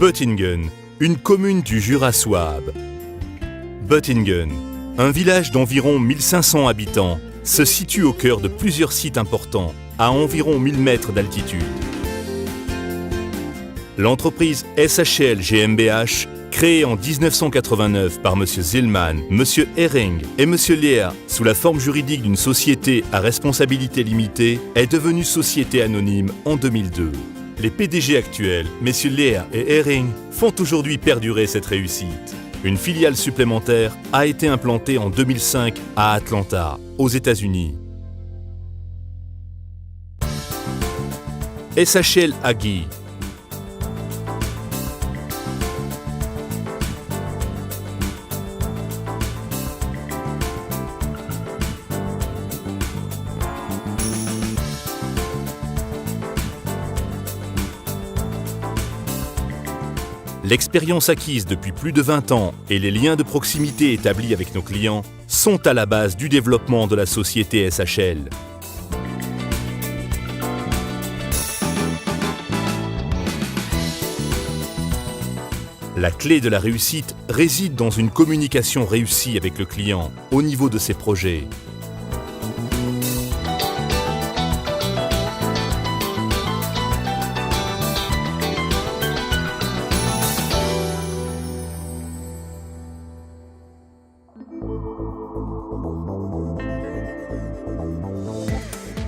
Böttingen, une commune du Jura souabe. Böttingen, un village d'environ 1500 habitants, se situe au cœur de plusieurs sites importants, à environ 1000 mètres d'altitude. L'entreprise SHL GmbH, créée en 1989 par M. Zillmann, M. Hering et M. Lehr sous la forme juridique d'une société à responsabilité limitée, est devenue société anonyme en 2002. Les PDG actuels, M. Lehr et Hering, font aujourd'hui perdurer cette réussite. Une filiale supplémentaire a été implantée en 2005 à Atlanta, aux États-Unis. SHL AG. L'expérience acquise depuis plus de 20 ans et les liens de proximité établis avec nos clients sont à la base du développement de la société SHL. La clé de la réussite réside dans une communication réussie avec le client au niveau de ses projets.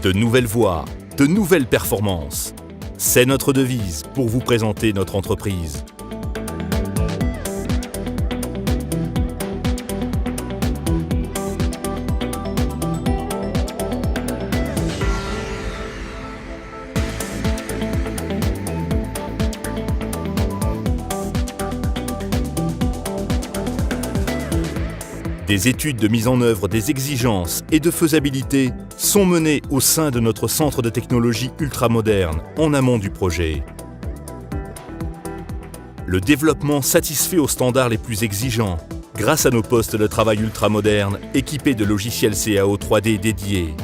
De nouvelles voies, de nouvelles performances. C'est notre devise pour vous présenter notre entreprise. Des études de mise en œuvre des exigences et de faisabilité sont menées au sein de notre centre de technologie ultramoderne en amont du projet. Le développement satisfait aux standards les plus exigeants grâce à nos postes de travail ultramodernes équipés de logiciels CAO 3D dédiés.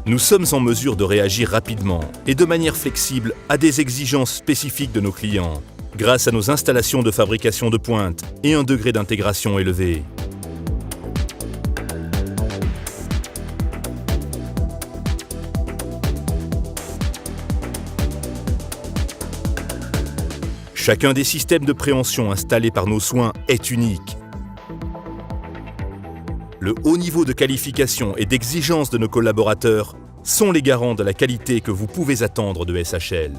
Nous sommes en mesure de réagir rapidement et de manière flexible à des exigences spécifiques de nos clients, grâce à nos installations de fabrication de pointe et un degré d'intégration élevé. Chacun des systèmes de préhension installés par nos soins est unique. Le haut niveau de qualification et d'exigence de nos collaborateurs sont les garants de la qualité que vous pouvez attendre de SHL.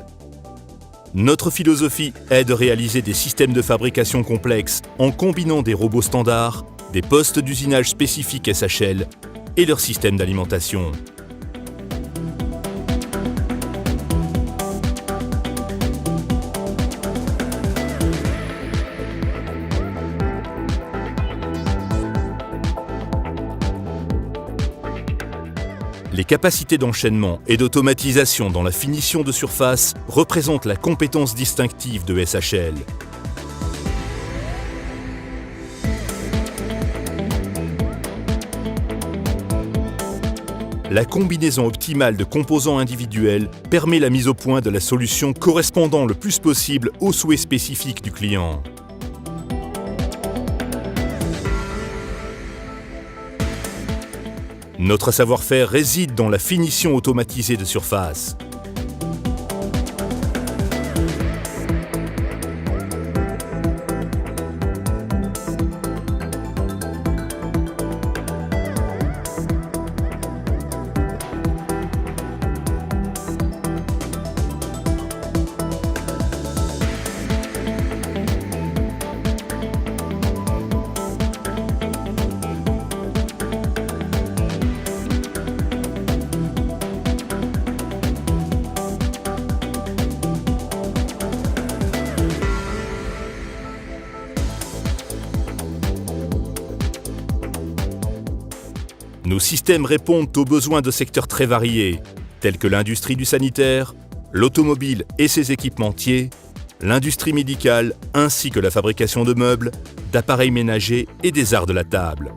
Notre philosophie est de réaliser des systèmes de fabrication complexes en combinant des robots standards, des postes d'usinage spécifiques SHL et leur système d'alimentation. Les capacités d'enchaînement et d'automatisation dans la finition de surface représentent la compétence distinctive de SHL. La combinaison optimale de composants individuels permet la mise au point de la solution correspondant le plus possible aux souhaits spécifiques du client. Notre savoir-faire réside dans la finition automatisée de surface. Nos systèmes répondent aux besoins de secteurs très variés, tels que l'industrie du sanitaire, l'automobile et ses équipementiers, l'industrie médicale ainsi que la fabrication de meubles, d'appareils ménagers et des arts de la table.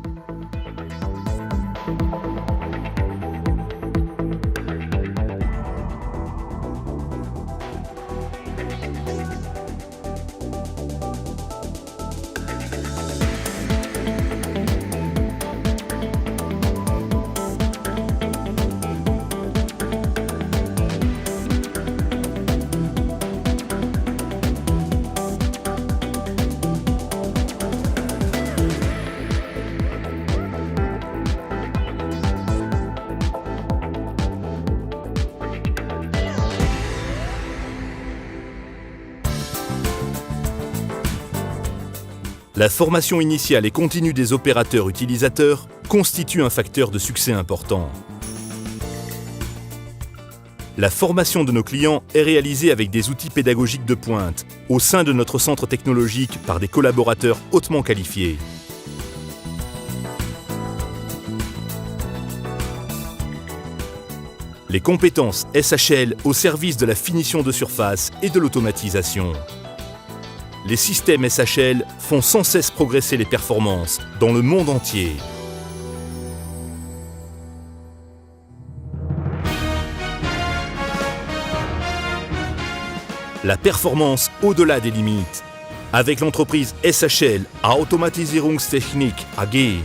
La formation initiale et continue des opérateurs utilisateurs constitue un facteur de succès important. La formation de nos clients est réalisée avec des outils pédagogiques de pointe, au sein de notre centre technologique par des collaborateurs hautement qualifiés. Les compétences SHL au service de la finition de surface et de l'automatisation. Les systèmes SHL font sans cesse progresser les performances dans le monde entier. La performance au-delà des limites. Avec l'entreprise SHL Automatisierungstechnik AG,